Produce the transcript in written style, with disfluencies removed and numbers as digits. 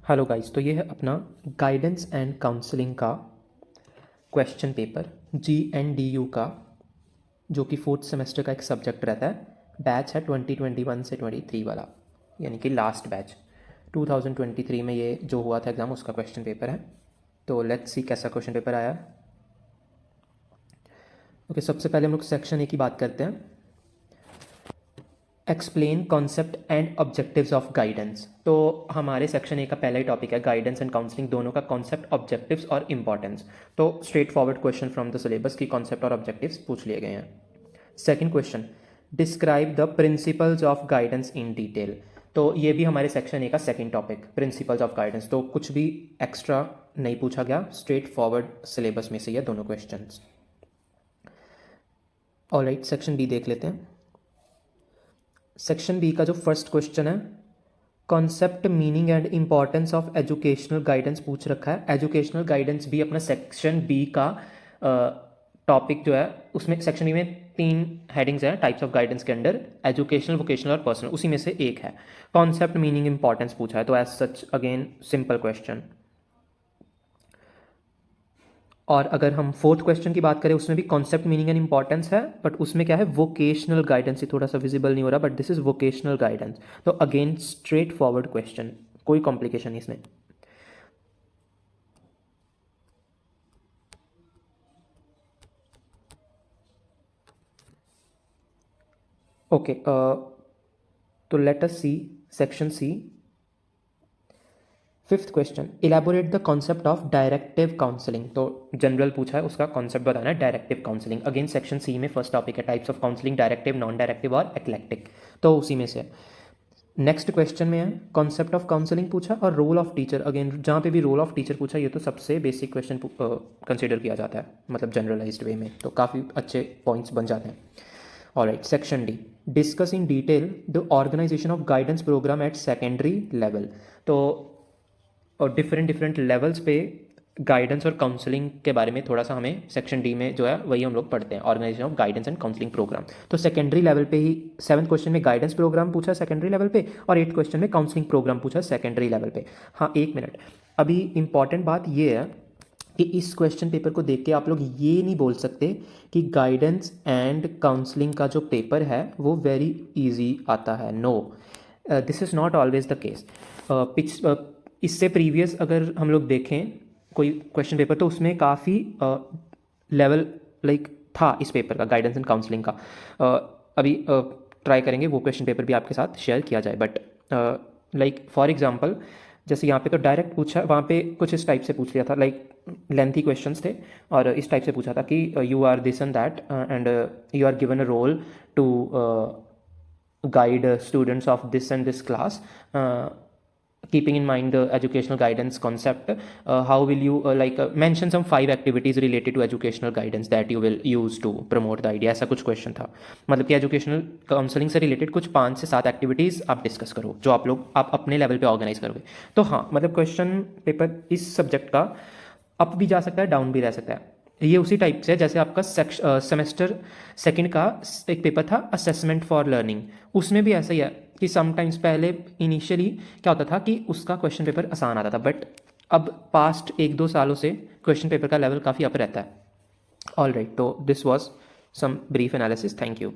Hello guys, तो ये है अपना गाइडेंस एंड काउंसलिंग का क्वेश्चन पेपर GNDU का, जो कि फोर्थ सेमेस्टर का एक सब्जेक्ट रहता है। बैच है 2021 से 23 वाला, यानी कि लास्ट बैच 2023 में ये जो हुआ था एग्ज़ाम, उसका क्वेश्चन पेपर है। तो लेट्स सी कैसा क्वेश्चन पेपर आया है। ओके, सबसे पहले हम लोग सेक्शन ए की बात करते हैं। Explain concept and objectives of guidance. तो हमारे सेक्शन ए का पहला ही टॉपिक है गाइडेंस एंड काउंसलिंग, दोनों का कॉन्सेप्ट, ऑब्जेक्टिव्स और इंपॉर्टेंस। तो straight forward question from the syllabus की कॉन्सेप्ट और ऑब्जेक्टिव्स पूछ लिए गए हैं। Second question, describe the principles of guidance in detail. तो ये भी हमारे सेक्शन ए का second topic, principles of guidance. तो कुछ भी एक्स्ट्रा नहीं पूछा गया, स्ट्रेट फॉरवर्ड सिलेबस में से ये दोनों क्वेश्चन। ऑलराइट, सेक्शन बी देख लेते हैं। सेक्शन बी का जो फर्स्ट क्वेश्चन है, concept, meaning and importance of educational guidance पूछ रखा है। एजुकेशनल गाइडेंस भी अपना सेक्शन बी का टॉपिक जो है, उसमें सेक्शन बी में 3 हेडिंग्स हैं टाइप्स ऑफ गाइडेंस के अंडर, एजुकेशनल, वोकेशनल और पर्सनल, उसी में से एक है। कॉन्सेप्ट, मीनिंग, इंपॉर्टेंस पूछा है, तो as such again simple question. और अगर हम फोर्थ क्वेश्चन की बात करें, उसमें भी कॉन्सेप्ट, मीनिंग एंड इंपॉर्टेंस है, बट उसमें क्या है, वोकेशनल गाइडेंस। ये थोड़ा सा विजिबल नहीं हो रहा, but this is vocational guidance. तो अगेन स्ट्रेट फॉरवर्ड क्वेश्चन, कोई कॉम्प्लिकेशन नहीं इसमें। ओके, तो let us see section C. Fifth question, elaborate the concept of directive counselling. तो जनरल पूछा है, उसका कॉन्सेप्ट बताना है directive counselling. Again section C में फर्स्ट टॉपिक है types of counselling, directive, non directive और एक्लेक्टिक, तो उसी में से। नेक्स्ट क्वेश्चन में है कॉन्सेप्ट ऑफ काउंसलिंग पूछा और रोल ऑफ टीचर। अगेन जहाँ पे भी रोल ऑफ टीचर पूछा, ये तो सबसे बेसिक क्वेश्चन कंसिडर किया जाता है, मतलब जनरलाइज्ड वे में, तो काफ़ी अच्छे पॉइंट्स बन जाते हैं। Alright, section D, discuss in detail the organisation of guidance programme at secondary level. तो और डिफरेंट लेवल्स पे गाइडेंस और काउंसलिंग के बारे में थोड़ा सा हमें सेक्शन डी में जो है वही हम लोग पढ़ते हैं, organisation of guidance and counselling programme. तो सेकेंडरी लेवल पे ही 7th क्वेश्चन में गाइडेंस प्रोग्राम पूछा सेकेंडरी लेवल पे, और 8th क्वेश्चन में काउंसलिंग प्रोग्राम पूछा सेकेंडरी लेवल पे। हाँ, एक मिनट, अभी इंपॉर्टेंट बात ये है कि इस क्वेश्चन पेपर को देख के आप लोग ये नहीं बोल सकते कि गाइडेंस एंड काउंसलिंग का जो पेपर है वो वेरी ईजी आता है। No, this is not always the case. इससे प्रीवियस अगर हम लोग देखें कोई क्वेश्चन पेपर, तो उसमें काफ़ी लेवल लाइक था इस पेपर का, गाइडेंस एंड काउंसलिंग का। अभी ट्राई करेंगे वो क्वेश्चन पेपर भी आपके साथ शेयर किया जाए, बट लाइक फॉर एग्जांपल जैसे यहाँ पे तो डायरेक्ट पूछा, वहाँ पे कुछ इस टाइप से पूछ लिया था, लाइक लेंथी क्वेश्चंस थे, और इस टाइप से पूछा था कि you are this and that and you are given a role to guide students of this and this class, keeping in mind the educational guidance concept. How will you mention some 5 activities related to educational guidance that you will use to promote the idea? ऐसा कुछ question था, मतलब कि educational counselling से related कुछ 5 से 7 activities आप discuss करो, जो आप अपने लेवल पे ऑर्गेनाइज करोगे। तो हाँ, मतलब क्वेश्चन पेपर इस सब्जेक्ट का अप भी जा सकता है, डाउन भी रह सकता है। ये उसी टाइप से है जैसे आपका सेमेस्टर सेकंड का एक पेपर था असेसमेंट फॉर लर्निंग, उसमें भी ऐसा ही है कि समटाइम्स पहले इनिशियली क्या होता था कि उसका क्वेश्चन पेपर आसान आता था, बट अब पास्ट 1-2 सालों से क्वेश्चन पेपर का लेवल काफ़ी अप रहता है। ऑल राइट, तो this was some brief analysis, thank you.